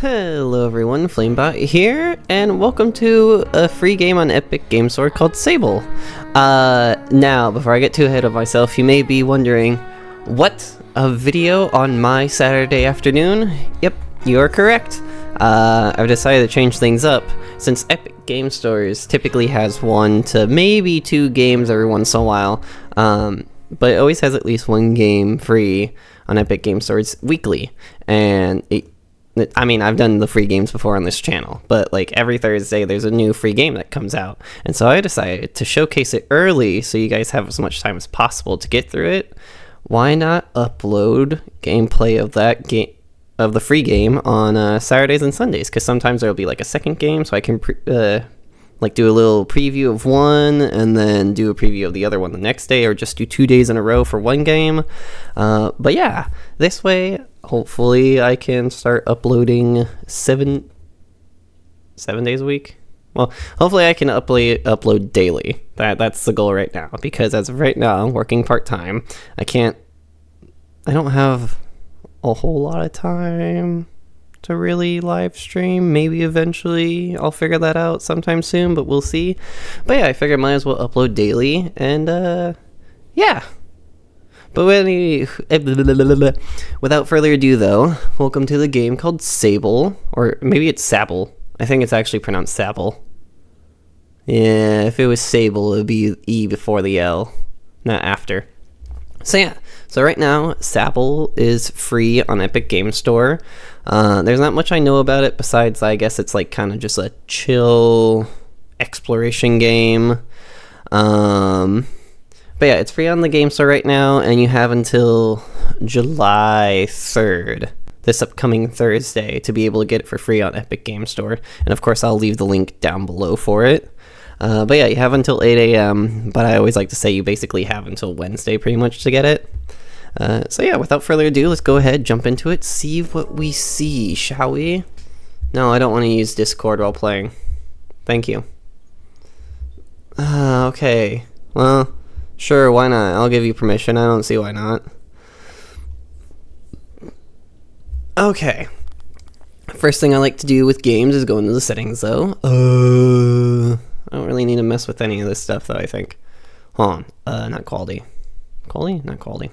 Hello everyone, Flamebot here, and welcome to a free game on Epic Game Store called Sable. Now, before I get too ahead of myself, you may be wondering, what? A video on my Saturday afternoon? Yep, you are correct. I've decided to change things up, since Epic Game Stores typically has 1 to maybe 2 games every once in a while, but it always has at least 1 game free on Epic Game Stores weekly, and I've done the free games before on this channel, but like every Thursday there's a new free game that comes out. And so I decided to showcase it early so you guys have as much time as possible to get through it. Why not upload gameplay of that game, of the free game, on Saturdays and Sundays? Because sometimes there'll be like a second game, so I can do a little preview of one and then do a preview of the other one the next day, or just do 2 days in a row for one game. But yeah, this way hopefully I can start uploading 7 days a week. Well, hopefully I can upload daily. That's the goal right now, because as of right now I'm working part-time. I don't have a whole lot of time to really live stream. Maybe eventually I'll figure that out sometime soon, but we'll see. But yeah, I figured I might as well upload daily, and yeah. But without further ado though, welcome to the game called Sable, or maybe it's Sable. I think it's actually pronounced Sable. Yeah, if it was Sable, it would be E before the L, not after. So yeah, so right now, Sable is free on Epic Game Store. There's not much I know about it besides, I guess it's like kind of just a chill exploration game. But yeah, it's free on the Game Store right now, and you have until July 3rd, this upcoming Thursday, to be able to get it for free on Epic Game Store. And of course, I'll leave the link down below for it. But yeah, you have until 8 a.m., but I always like to say you basically have until Wednesday pretty much to get it. So yeah, without further ado, let's go ahead, jump into it, see what we see, shall we? No, I don't want to use Discord while playing. Thank you. Okay, well, sure, why not? I'll give you permission. I don't see why not. Okay. First thing I like to do with games is go into the settings, though. I don't really need to mess with any of this stuff, though, I think. Hold on. Not quality. Quality? Not quality.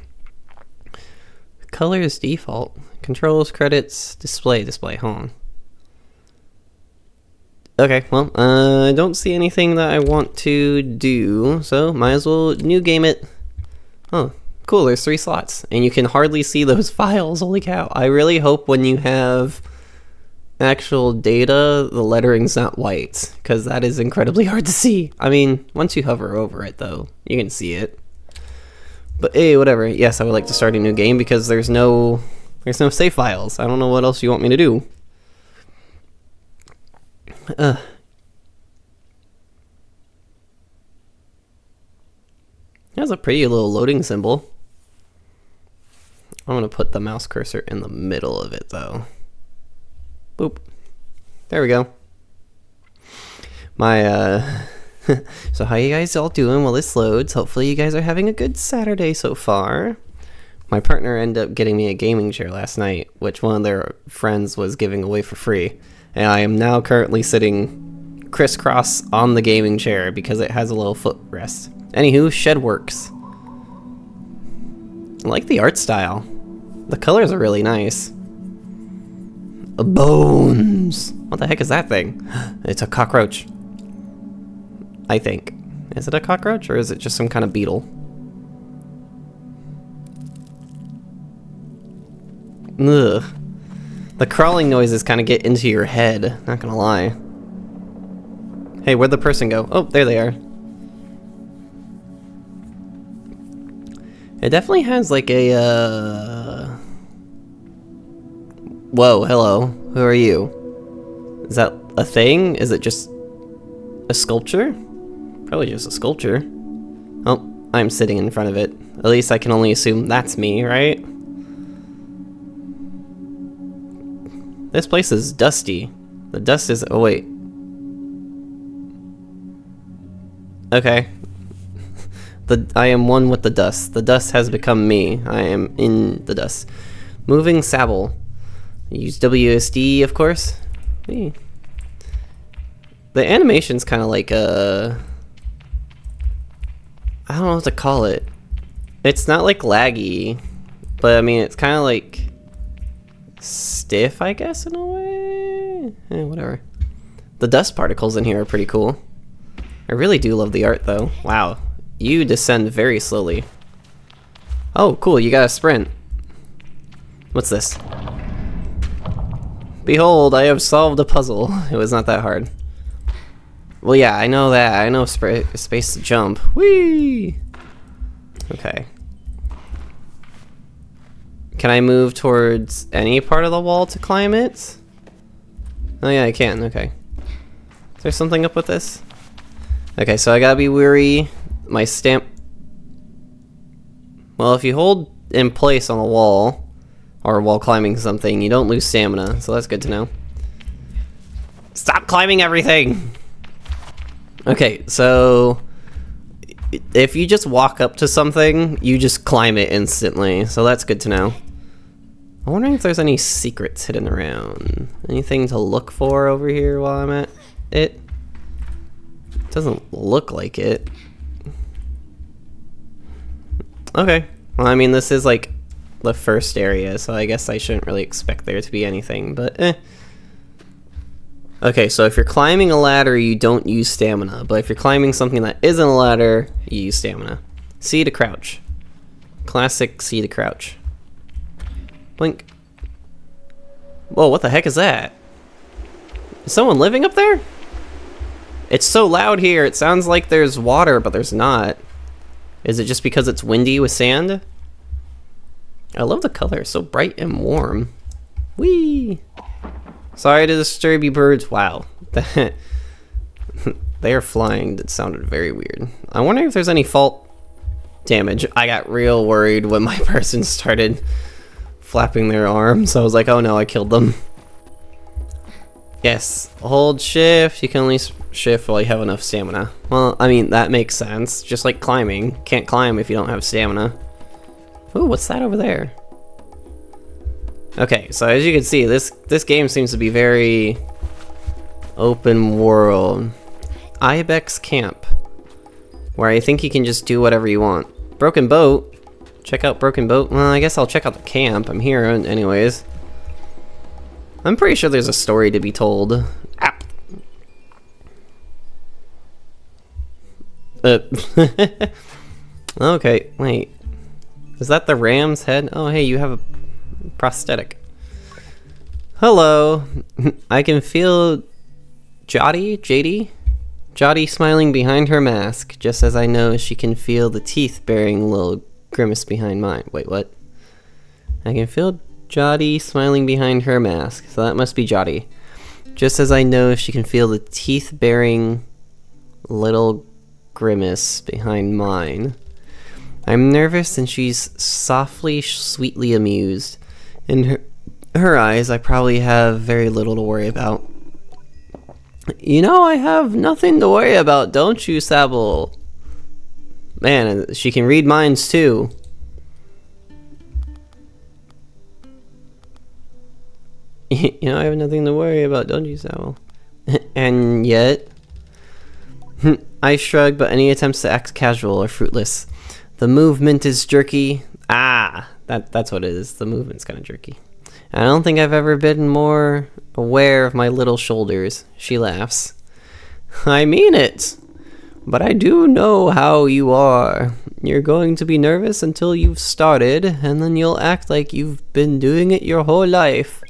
Colors default. Controls, credits, display. Hold on. Okay, well, I don't see anything that I want to do, so might as well new game it. Oh, cool, there's 3 slots, and you can hardly see those files, holy cow. I really hope when you have actual data, the lettering's not white, because that is incredibly hard to see. I mean, once you hover over it, though, you can see it. But hey, whatever. Yes, I would like to start a new game, because there's no save files. I don't know what else you want me to do. It has a pretty little loading symbol. I'm gonna put the mouse cursor in the middle of it, though. Boop. There we go. So how you guys all doing while this loads? Hopefully you guys are having a good Saturday so far. My partner ended up getting me a gaming chair last night, which one of their friends was giving away for free. And I am now currently sitting crisscross on the gaming chair because it has a little footrest. Anywho, shed works. I like the art style. The colors are really nice. Bones! What the heck is that thing? It's a cockroach. I think. Is it a cockroach, or is it just some kind of beetle? Ugh. The crawling noises kind of get into your head, not gonna lie. Hey, where'd the person go? Oh, there they are. It definitely has like a, Whoa, hello. Who are you? Is that a thing? Is it just a sculpture? Probably just a sculpture. Oh, I'm sitting in front of it. At least I can only assume that's me, right? This place is dusty. The dust is... Oh, wait. Okay. I am one with the dust. The dust has become me. I am in the dust. Moving Sable. Use WSD, of course. Hey. The animation's kind of like a... I don't know what to call it. It's not like laggy, but I mean, it's kind of like stiff, I guess, in a way. Whatever. The dust particles in here are pretty cool. I really do love the art, though. Wow. You descend very slowly. Oh, cool. You got a sprint. What's this? Behold, I have solved a puzzle. It was not that hard. Well, yeah, I know that. I know space to jump. Whee! Okay. Can I move towards any part of the wall to climb it? Oh yeah, I can. Okay. Is there something up with this? Okay, so I gotta be wary. My stamp... Well, if you hold in place on the wall, or while climbing something, you don't lose stamina, so that's good to know. Stop climbing everything! Okay, so... if you just walk up to something, you just climb it instantly, so that's good to know. I'm wondering if there's any secrets hidden around. Anything to look for over here while I'm at it? Doesn't look like it. Okay. Well, I mean, this is like the first area, so I guess I shouldn't really expect there to be anything, but eh. Okay, so if you're climbing a ladder, you don't use stamina, but if you're climbing something that isn't a ladder, you use stamina. C to crouch. Classic C to crouch. Blink. Whoa, what the heck is that? Is someone living up there? It's so loud here, it sounds like there's water, but there's not. Is it just because it's windy with sand? I love the color, it's so bright and warm. Whee! Sorry to disturb you, birds. Wow. They are flying. That sounded very weird. I wonder if there's any fault damage. I got real worried when my person started flapping their arms. I was like, oh no, I killed them. Yes. Hold shift. You can only shift while you have enough stamina. Well, I mean, that makes sense. Just like climbing. Can't climb if you don't have stamina. Ooh, what's that over there? Okay, so as you can see, this game seems to be very open world. Ibex Camp, where I think you can just do whatever you want. Broken Boat. Check out Broken Boat. Well, I guess I'll check out the camp. I'm here anyways. I'm pretty sure there's a story to be told. Ah. Okay, wait. Is that the ram's head? Oh, hey, you have a prosthetic. Hello. I can feel Jody smiling behind her mask, just as I know she can feel the teeth bearing a little grimace behind mine. Wait, what? I can feel Jody smiling behind her mask, so that must be Jody. Just as I know she can feel the teeth bearing little grimace behind mine. I'm nervous and she's softly, sweetly amused. In her eyes, I probably have very little to worry about. You know, I have nothing to worry about, don't you, Sable? Man, she can read minds too. You know, I have nothing to worry about, don't you, Sable? And yet... I shrug, but any attempts to act casual are fruitless. The movement is jerky. Ah, that's what it is. The movement's kind of jerky. I don't think I've ever been more aware of my little shoulders. She laughs. I mean it. But I do know how you are. You're going to be nervous until you've started, and then you'll act like you've been doing it your whole life.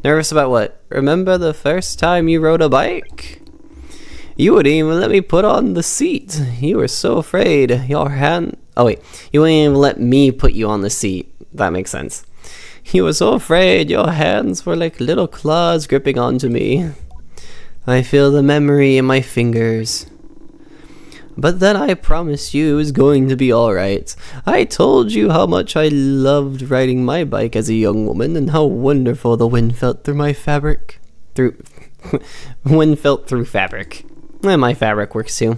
Nervous about what? Remember the first time you rode a bike? You wouldn't even let me put on the seat. You were so afraid. Your hand... Oh wait, you wouldn't even let me put you on the seat. That makes sense. You were so afraid. Your hands were like little claws gripping onto me. I feel the memory in my fingers. But then I promised you it was going to be alright. I told you how much I loved riding my bike as a young woman and how wonderful the wind felt through my fabric. Wind felt through fabric. And my fabric works too.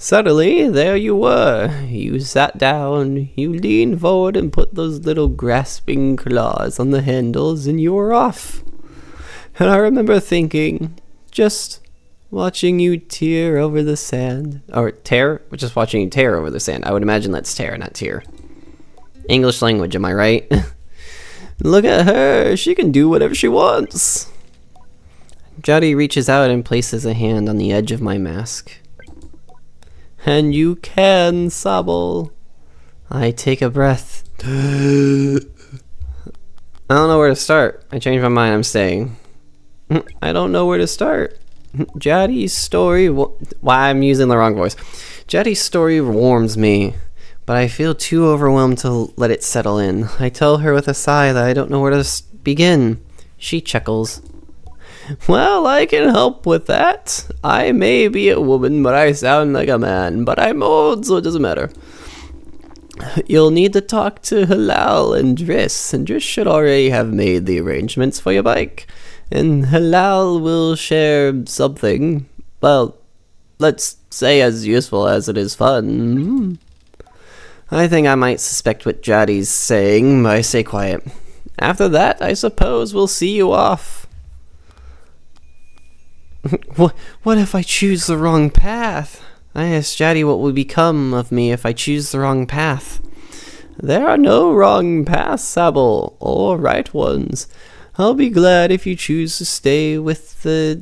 Suddenly, there you were. You sat down, you leaned forward and put those little grasping claws on the handles, and you were off. And I remember thinking, just watching you tear over the sand. Or tear? Just watching you tear over the sand. I would imagine that's tear, not tear. English language, am I right? Look at her. She can do whatever she wants. Jody reaches out and places a hand on the edge of my mask. And you can, Sable. I take a breath. I don't know where to start. I changed my mind. I'm staying. I don't know where to start. Jadi's story... Why I'm using the wrong voice. Jadi's story warms me, but I feel too overwhelmed to let it settle in. I tell her with a sigh that I don't know where to begin. She chuckles. Well, I can help with that. I may be a woman, but I sound like a man. But I'm old, so it doesn't matter. You'll need to talk to Halal and Driss. And Driss should already have made the arrangements for your bike. And Halal will share something. Well, let's say as useful as it is fun. I think I might suspect what Jadi's saying, but I stay quiet. After that, I suppose we'll see you off. What if I choose the wrong path? I asked Jadi what would become of me if I choose the wrong path. There are no wrong paths, Sable, or right ones. I'll be glad if you choose to stay with the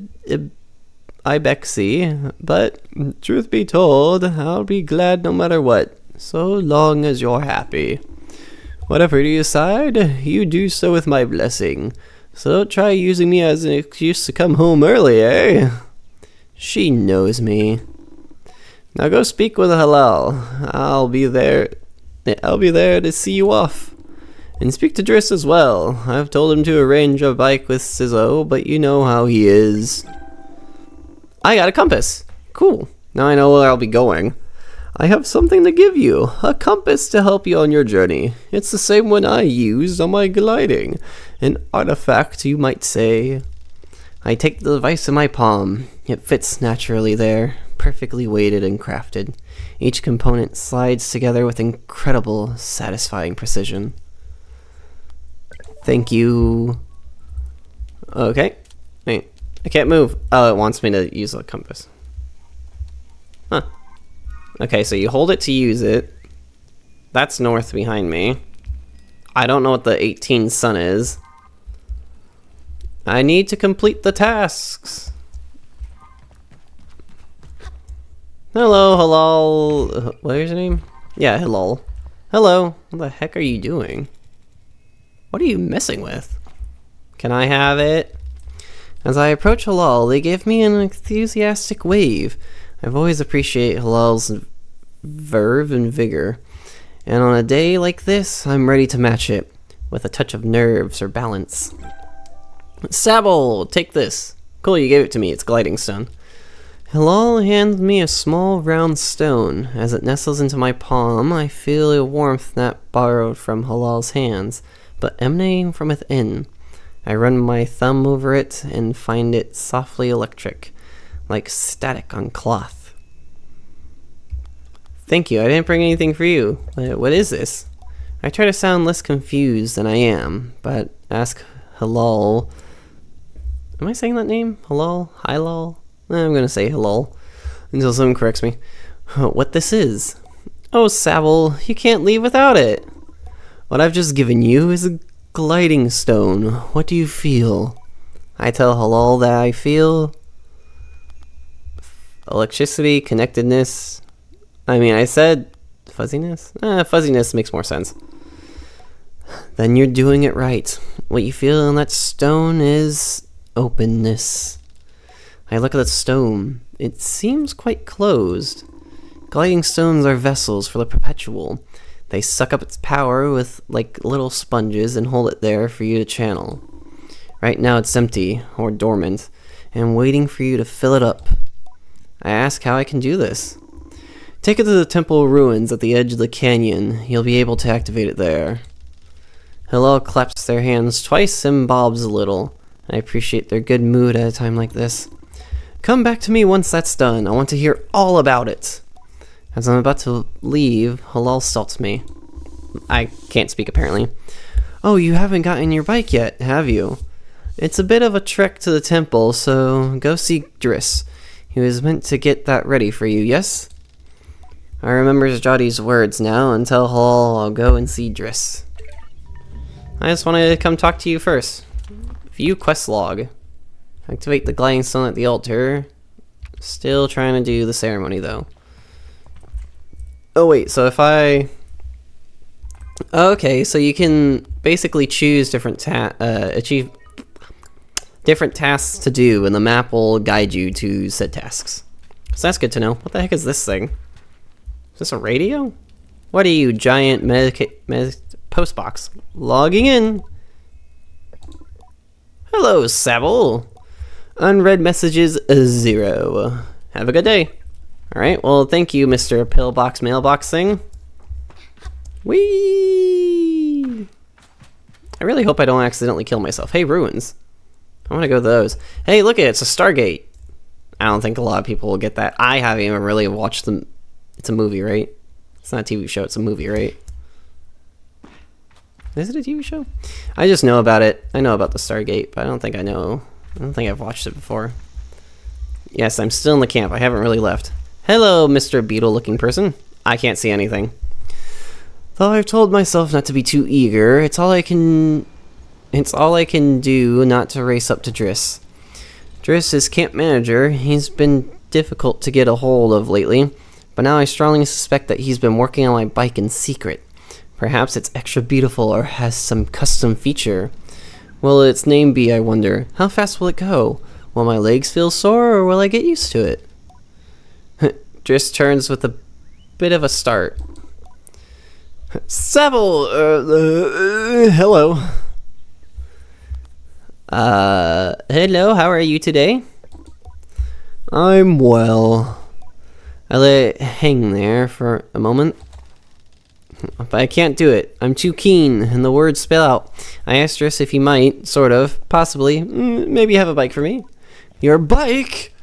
Ibexi, but truth be told, I'll be glad no matter what, so long as you're happy. Whatever you decide, you do so with my blessing. So don't try using me as an excuse to come home early, eh? She knows me. Now go speak with Halal. I'll be there to see you off. And speak to Driss as well. I've told him to arrange a bike with Sizzo, but you know how he is. I got a compass. Cool. Now I know where I'll be going. I have something to give you. A compass to help you on your journey. It's the same one I used on my gliding. An artifact, you might say. I take the device in my palm. It fits naturally there, perfectly weighted and crafted. Each component slides together with incredible, satisfying precision. Thank you. Okay. Wait, I can't move. Oh, it wants me to use a compass. Huh. Okay, so you hold it to use it. That's north behind me. I don't know what the 18 sun is. I need to complete the tasks. Hello, Halal. What is your name? Yeah, Halal. Hello. What the heck are you doing? What are you messing with? Can I have it? As I approach Halal, they give me an enthusiastic wave. I've always appreciated Halal's verve and vigor. And on a day like this, I'm ready to match it, with a touch of nerves or balance. Sable, take this. Cool, you gave it to me. It's gliding stone. Halal hands me a small round stone. As it nestles into my palm, I feel a warmth not borrowed from Halal's hands, but emanating from within. I run my thumb over it and find it softly electric, like static on cloth. Thank you, I didn't bring anything for you. What is this? I try to sound less confused than I am, but ask Halal. Am I saying that name? Halal? Hilal? I'm gonna say Halal until someone corrects me. What this is? Oh, Sable, you can't leave without it. What I've just given you is a gliding stone. What do you feel? I tell Halal that I feel electricity, connectedness. I mean, I said fuzziness? Fuzziness makes more sense. Then you're doing it right. What you feel in that stone is openness. I look at the stone. It seems quite closed. Gliding stones are vessels for the perpetual. They suck up its power with like little sponges and hold it there for you to channel. Right now it's empty, or dormant, and waiting for you to fill it up. I ask how I can do this. Take it to the temple ruins at the edge of the canyon. You'll be able to activate it there. Halal claps their hands twice and bobs a little. I appreciate their good mood at a time like this. Come back to me once that's done. I want to hear all about it. As I'm about to leave, Halal stops me. I can't speak apparently. Oh, you haven't gotten your bike yet, have you? It's a bit of a trek to the temple, so go see Driss. He was meant to get that ready for you, yes? I remember Jotty's words now, and tell Halal I'll go and see Driss. I just wanted to come talk to you first. View quest log. Activate the gliding stone at the altar. Still trying to do the ceremony though. Oh wait, so if I... Okay, so you can basically choose different achieve different tasks to do, and the map will guide you to said tasks. So that's good to know. What the heck is this thing? Is this a radio? What are you, giant post box? Logging in. Hello, Sable. Unread messages 0. Have a good day. Alright, well, thank you, Mr. Pillbox Mailbox thing. Whee! I really hope I don't accidentally kill myself. Hey, ruins. I want to go to those. Hey, look at it. It's a Stargate. I don't think a lot of people will get that. I haven't even really watched them. It's a movie, right? It's not a TV show. It's a movie, right? Is it a TV show? I just know about it. I know about the Stargate, but I don't think I've watched it before. Yes, I'm still in the camp. I haven't really left. Hello, Mr. Beetle-looking person. I can't see anything. Though I've told myself not to be too eager, it's all I can do not to race up to Driss. Driss is camp manager. He's been difficult to get a hold of lately, but now I strongly suspect that he's been working on my bike in secret. Perhaps it's extra beautiful or has some custom feature. Will its name be, I wonder? How fast will it go? Will my legs feel sore or will I get used to it? Driss turns with a bit of a start. Sable, hello. Hello, how are you today? I'm well. I let it hang there for a moment. But I can't do it. I'm too keen, and the words spill out. I asked Driss if he might, sort of, possibly, maybe have a bike for me. Your bike?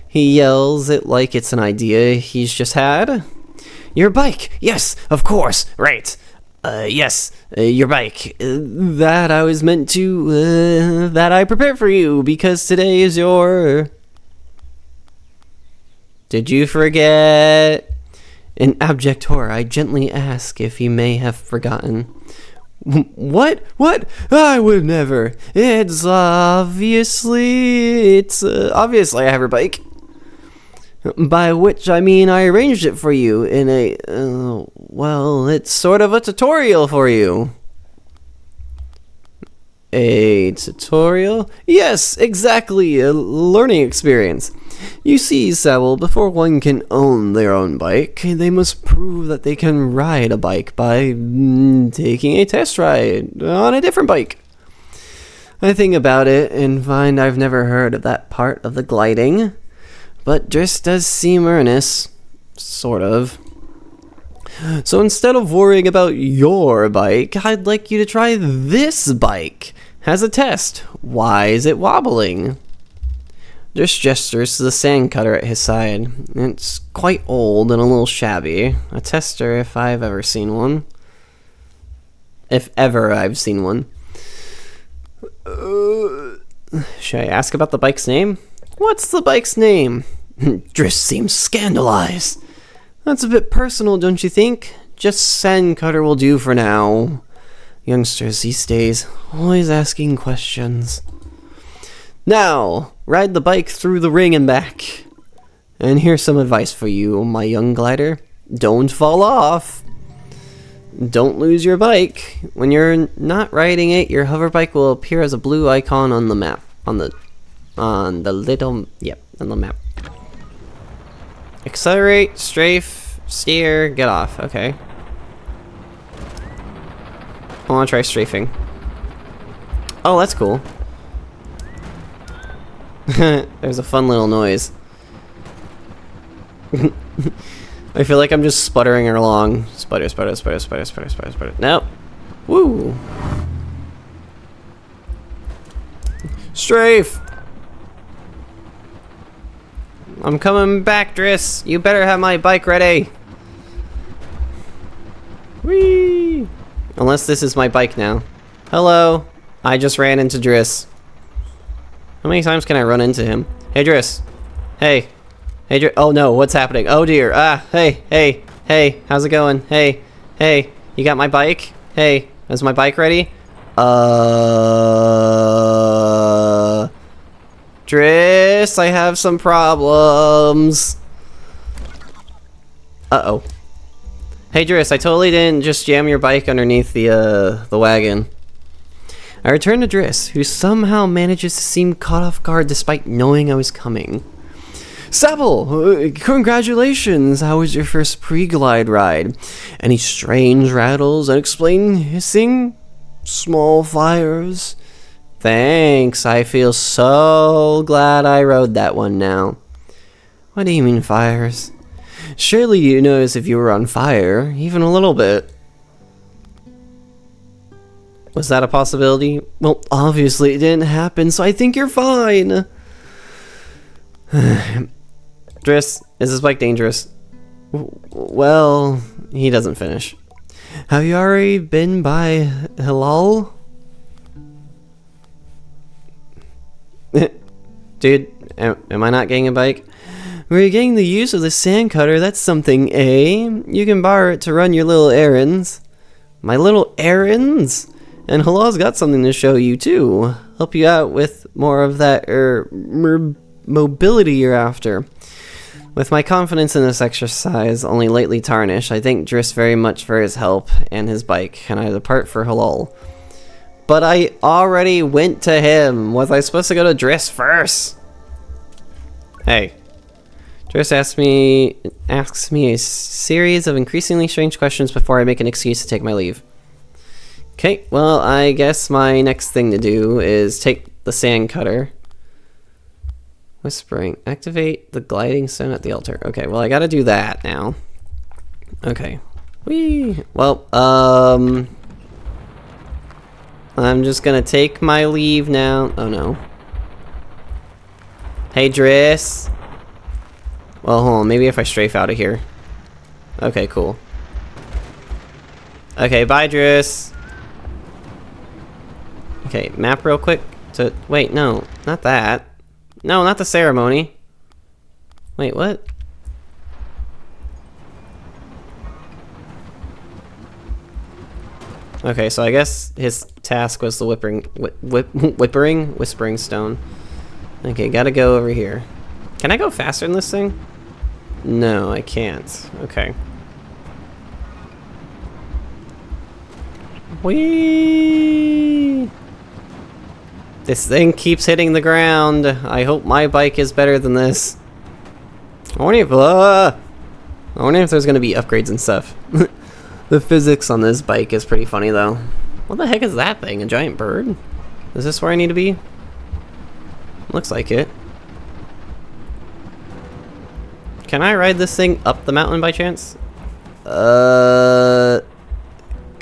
He yells it like it's an idea he's just had. Your bike! Yes, of course, right. Yes, your bike. That I was meant to, that I prepared for you, because today is your... Did you forget? In abject horror, I gently ask if he may have forgotten. What? What? I would never. Obviously I have your bike. By which I mean I arranged it for you in a, well, it's sort of a tutorial for you. A tutorial? Yes, exactly, a learning experience. You see, Sable, before one can own their own bike, they must prove that they can ride a bike by taking a test ride on a different bike. I think about it and find I've never heard of that part of the gliding, but Driss does seem earnest, sort of. So instead of worrying about your bike, I'd like you to try this bike. Has a test. Why is it wobbling? Driss gestures to the sand cutter at his side. It's quite old and a little shabby. A tester if I've ever seen one. If ever I've seen one. Should I ask about the bike's name? What's the bike's name? Driss seems scandalized. That's a bit personal, don't you think? Just sand cutter will do for now. Youngsters these days, always asking questions. Now, ride the bike through the ring and back. And here's some advice for you, my young glider. Don't fall off. Don't lose your bike. When you're not riding it, your hover bike will appear as a blue icon on the map. On the map. Accelerate, strafe, steer, get off. Okay. I want to try strafing. Oh, that's cool. There's a fun little noise. I feel like I'm just sputtering along. Sputter, sputter, sputter, sputter, sputter, sputter, sputter. Nope. Woo! Strafe! I'm coming back, Driss. You better have my bike ready. Whee! Unless this is my bike now. Hello. I just ran into Driss. How many times can I run into him? Hey, Driss. Hey. Hey, Driss. Oh, no. What's happening? Oh, dear. Ah, hey, hey, hey. How's it going? Hey, hey. You got my bike? Hey, is my bike ready? Driss, I have some problems. Uh-oh. Hey, Driss, I totally didn't just jam your bike underneath the wagon. I return to Driss, who somehow manages to seem caught off guard despite knowing I was coming. Sable, congratulations! How was your first pre-glide ride? Any strange rattles, unexplained hissing, small fires? Thanks, I feel so glad I rode that one now. What do you mean fires? Surely you notice if you were on fire, even a little bit. Was that a possibility? Well, obviously it didn't happen, so I think you're fine. Driss, is this bike dangerous? Well, he doesn't finish. Have you already been by Hilal? Dude, am I not getting a bike? Were you getting the use of the sand cutter? That's something, eh? You can borrow it to run your little errands. My little errands? And Hilal's got something to show you too. Help you out with more of that mobility you're after. With my confidence in this exercise only lately tarnished, I thank Driss very much for his help and his bike, and I depart for Hilal. But I already went to him. Was I supposed to go to Driss first? Hey. Driss asks me a series of increasingly strange questions before I make an excuse to take my leave. Okay, well, I guess my next thing to do is take the sand cutter. Whispering. Activate the gliding stone at the altar. Okay, well, I gotta do that now. Okay. Whee! Well, I'm just gonna take my leave now. Oh, no. Hey, Driss. Well, hold on. Maybe if I strafe out of here. Okay, cool. Okay, bye, Driss. Okay, map real quick. Wait, no. Not that. No, not the ceremony. Wait, what? Okay, so I guess his task was the whispering stone. Okay, gotta go over here. Can I go faster than this thing? No, I can't. Okay. Whee! This thing keeps hitting the ground. I hope my bike is better than this. I wonder if there's gonna be upgrades and stuff. The physics on this bike is pretty funny though. What the heck is that thing? A giant bird? Is this where I need to be? Looks like it. Can I ride this thing up the mountain by chance?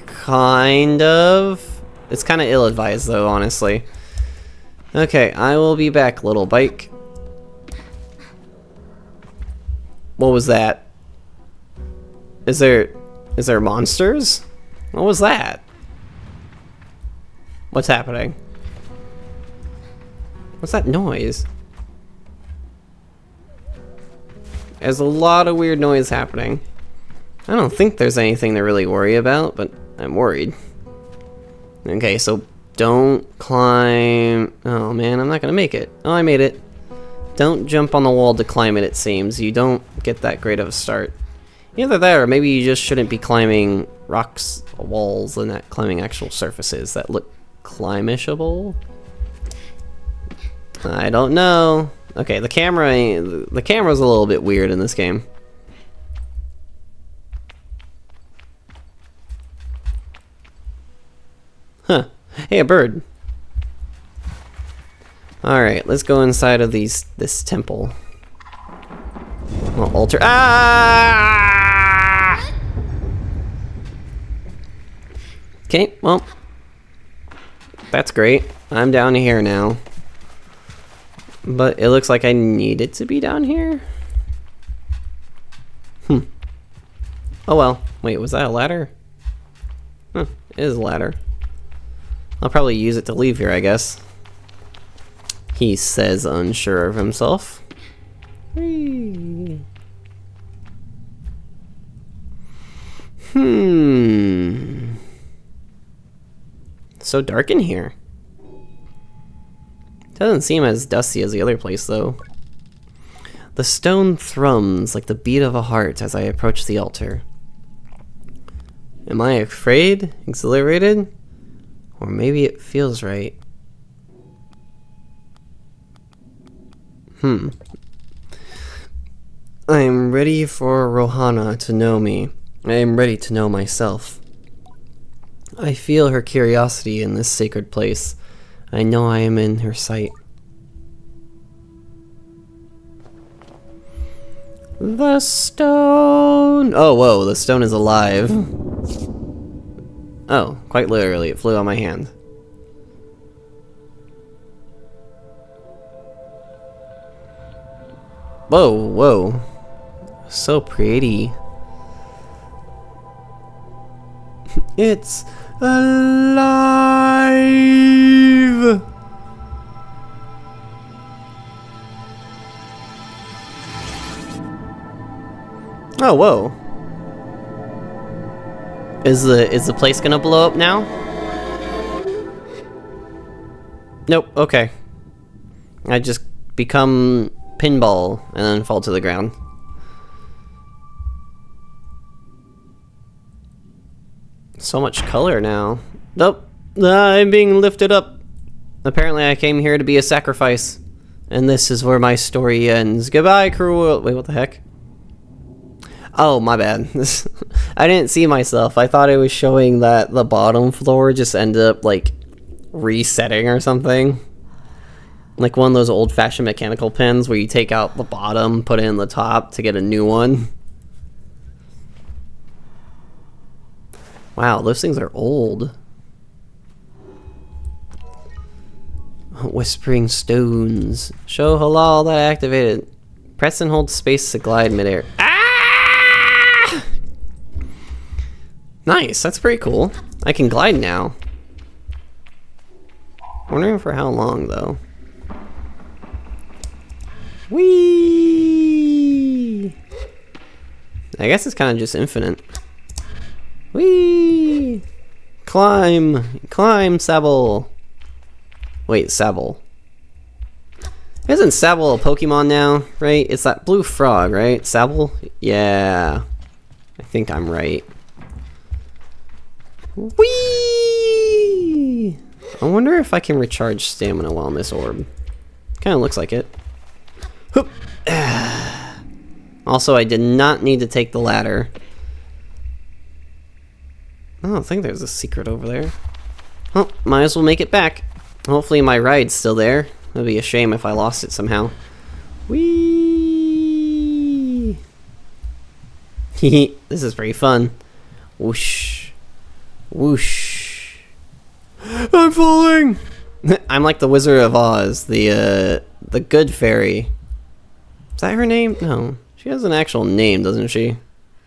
Kind of. It's kind of ill-advised though, honestly. Okay, I will be back, little bike. What was that? Is there monsters? What was that? What's happening? What's that noise? There's a lot of weird noise happening. I don't think there's anything to really worry about, but I'm worried. Okay, so don't climb. Oh man, I'm not gonna make it. Oh, I made it. Don't jump on the wall to climb it, it seems. You don't get that great of a start. Either that, or maybe you just shouldn't be climbing rocks, walls, and not climbing actual surfaces that look climbishable. I don't know. Okay, the camera's a little bit weird in this game. Huh. Hey, a bird. Alright, let's go inside of this temple. Well, altar. Ah! Okay, well. That's great. I'm down here now. But it looks like I needed to be down here. Oh well. Wait, was that a ladder? Huh, it is a ladder. I'll probably use it to leave here, I guess. He says, unsure of himself. Whee. So dark in here. Doesn't seem as dusty as the other place, though. The stone thrums like the beat of a heart as I approach the altar. Am I afraid? Exhilarated? Or maybe it feels right. I am ready for Rohana to know me. I am ready to know myself. I feel her curiosity in this sacred place. I know I am in her sight. The stone! Oh, whoa, the stone is alive. Oh, quite literally, it flew on my hand. Whoa, whoa. So pretty. It's alive! Oh, whoa. Is the place gonna blow up now? Nope, okay. I just become pinball and then fall to the ground. So much color now. Nope. I'm being lifted up. Apparently I came here to be a sacrifice. And this is where my story ends. Goodbye, cruel... Wait, what the heck? Oh, my bad. I didn't see myself. I thought it was showing that the bottom floor just ended up, like, resetting or something. Like one of those old-fashioned mechanical pens where you take out the bottom, put it in the top to get a new one. Wow, those things are old. Whispering stones. Show halal that activated. Press and hold space to glide midair. Ah! Nice, that's pretty cool. I can glide now. Wondering for how long, though. Whee! I guess it's kind of just infinite. Whee! Climb! Climb, Sable! Wait, Sable. Isn't Sable a Pokemon now, right? It's that blue frog, right? Sable? Yeah. I think I'm right. Whee! I wonder if I can recharge stamina while in this orb. Kind of looks like it. Hoop. Also, I did not need to take the ladder. I don't think there's a secret over there. Well, might as well make it back. Hopefully my ride's still there. It'd be a shame if I lost it somehow. Whee! This is pretty fun. Whoosh. Whoosh. I'm falling! I'm like the Wizard of Oz, the good fairy. Is that her name? No. She has an actual name, doesn't she?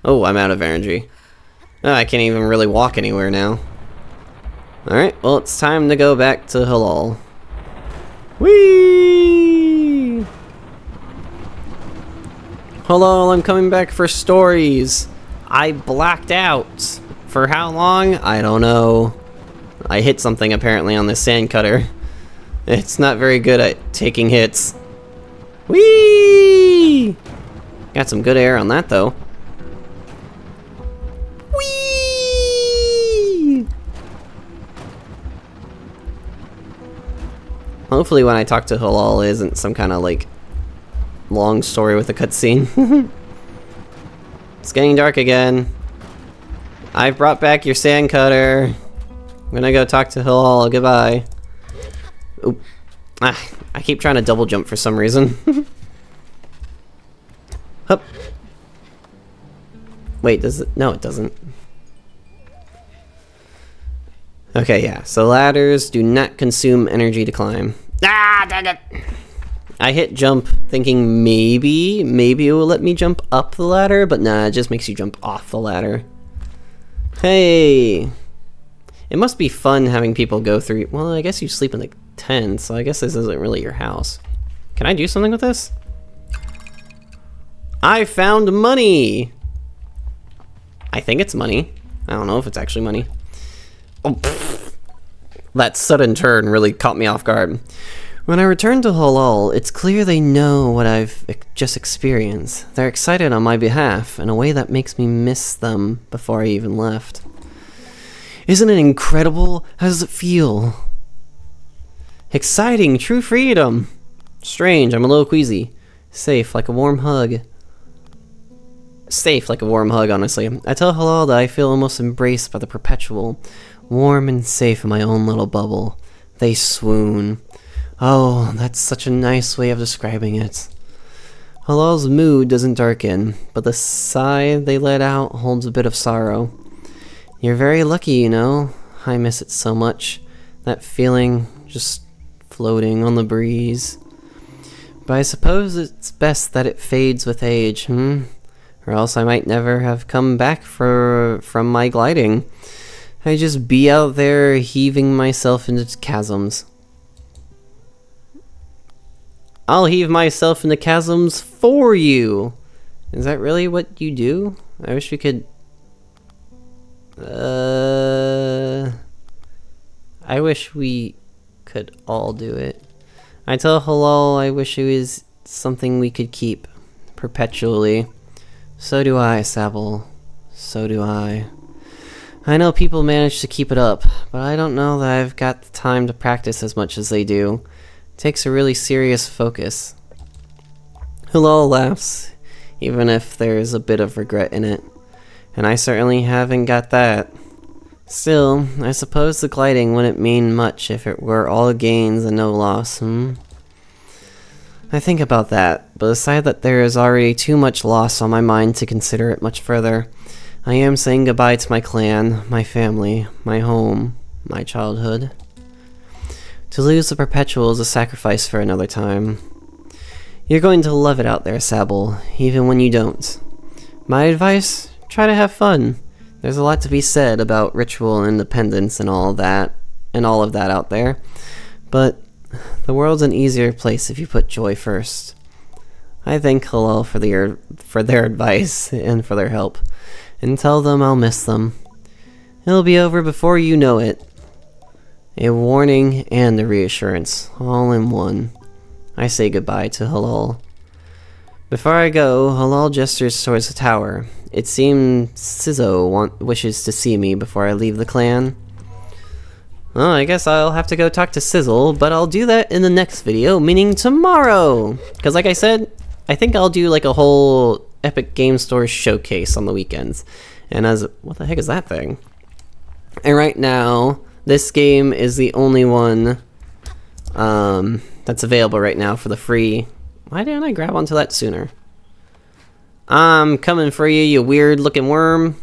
Oh, I'm out of energy. Oh, I can't even really walk anywhere now. Alright, well, it's time to go back to Halal. Whee! Hello, I'm coming back for stories. I blacked out. For how long? I don't know. I hit something apparently on this sand cutter. It's not very good at taking hits. Whee! Got some good air on that though. Whee! Hopefully when I talk to Halal it isn't some kind of like long story with a cutscene. It's getting dark again. I've brought back your sand cutter. I'm gonna go talk to Halal. Goodbye. Oop. Ah, I keep trying to double jump for some reason. Hup. Wait, does it? No, it doesn't. Okay, yeah. So ladders do not consume energy to climb. Ah, dang it! I hit jump thinking maybe it will let me jump up the ladder, but nah, it just makes you jump off the ladder. Hey! It must be fun having people go through... Well, I guess you sleep in the tent, so I guess this isn't really your house. Can I do something with this? I found money! I think it's money. I don't know if it's actually money. Oh, pfft. That sudden turn really caught me off guard. When I return to Halal, it's clear they know what I've just experienced. They're excited on my behalf in a way that makes me miss them before I even left. Isn't it incredible? How does it feel? Exciting, true freedom. Strange, I'm a little queasy. Safe, like a warm hug. Safe, like a warm hug, honestly. I tell Halal that I feel almost embraced by the perpetual. Warm and safe in my own little bubble. They swoon. Oh, that's such a nice way of describing it. Halal's mood doesn't darken, but the sigh they let out holds a bit of sorrow. You're very lucky, you know. I miss it so much. That feeling, just floating on the breeze. But I suppose it's best that it fades with age, Or else I might never have come back from my gliding. I'd just be out there heaving myself into chasms. I'll heave myself into chasms for you! Is that really what you do? I wish we could... I wish we could all do it. I tell Halal I wish it was something we could keep perpetually. So do I, Sable. So do I. I know people manage to keep it up, but I don't know that I've got the time to practice as much as they do. It takes a really serious focus. Halal laughs, even if there's a bit of regret in it. And I certainly haven't got that. Still, I suppose the gliding wouldn't mean much if it were all gains and no loss, I think about that, but decide that there is already too much loss on my mind to consider it much further. I am saying goodbye to my clan, my family, my home, my childhood. To lose the Perpetual is a sacrifice for another time. You're going to love it out there, Sable, even when you don't. My advice? Try to have fun. There's a lot to be said about ritual independence and all of that out there, but the world's an easier place if you put joy first. I thank Halal for their advice and for their help, and tell them I'll miss them. It'll be over before you know it. A warning and a reassurance, all in one. I say goodbye to Halal. Before I go, Halal gestures towards the tower. It seems Sizzo wishes to see me before I leave the clan. Well, I guess I'll have to go talk to Sizzle, but I'll do that in the next video, meaning tomorrow! Because like I said, I think I'll do like a whole Epic Game Store showcase on the weekends. And what the heck is that thing? And right now, this game is the only one that's available right now for the free. Why didn't I grab onto that sooner? I'm coming for you, you weird looking worm.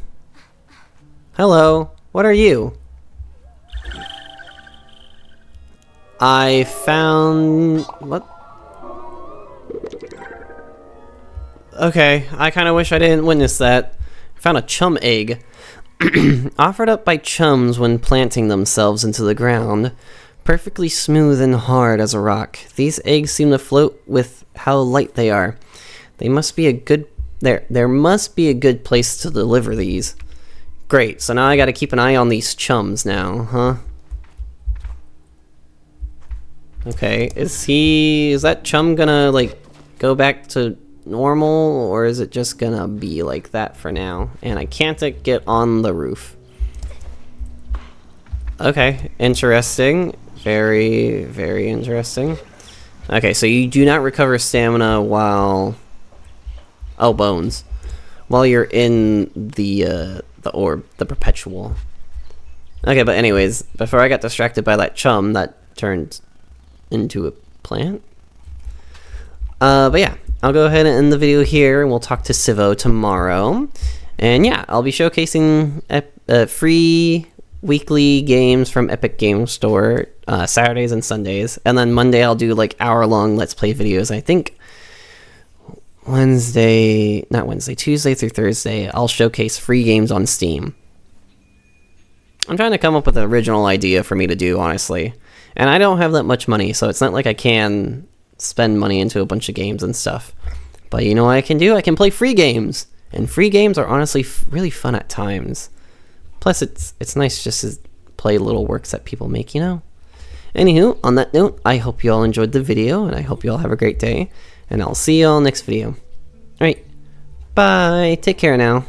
Hello, what are you? I found... what? Okay, I kind of wish I didn't witness that. I found a chum egg. Offered up by chums when planting themselves into the ground. Perfectly smooth and hard as a rock. These eggs seem to float with how light they are. They must be a good... There must be a good place to deliver these. Great, so now I gotta keep an eye on these chums now, huh? Okay, is that chum gonna, like, go back to normal, or is it just gonna be like that for now? And I can't get on the roof. Okay, interesting. Very, very interesting. Okay, so you do not recover stamina while... oh, bones. While you're in the orb, the perpetual. Okay, but anyways, before I got distracted by that chum that turned into a plant. But yeah, I'll go ahead and end the video here, and we'll talk to Sivo tomorrow. And yeah, I'll be showcasing free weekly games from Epic Game Store, Saturdays and Sundays. And then Monday I'll do like hour-long Let's Play videos. I think Tuesday through Thursday, I'll showcase free games on Steam. I'm trying to come up with an original idea for me to do, honestly. And I don't have that much money, so it's not like I can spend money into a bunch of games and stuff. But you know what I can do? I can play free games. And free games are honestly really fun at times. Plus, it's nice just to play little works that people make, you know? Anywho, on that note, I hope you all enjoyed the video, and I hope you all have a great day. And I'll see you all next video. Alright, bye. Take care now.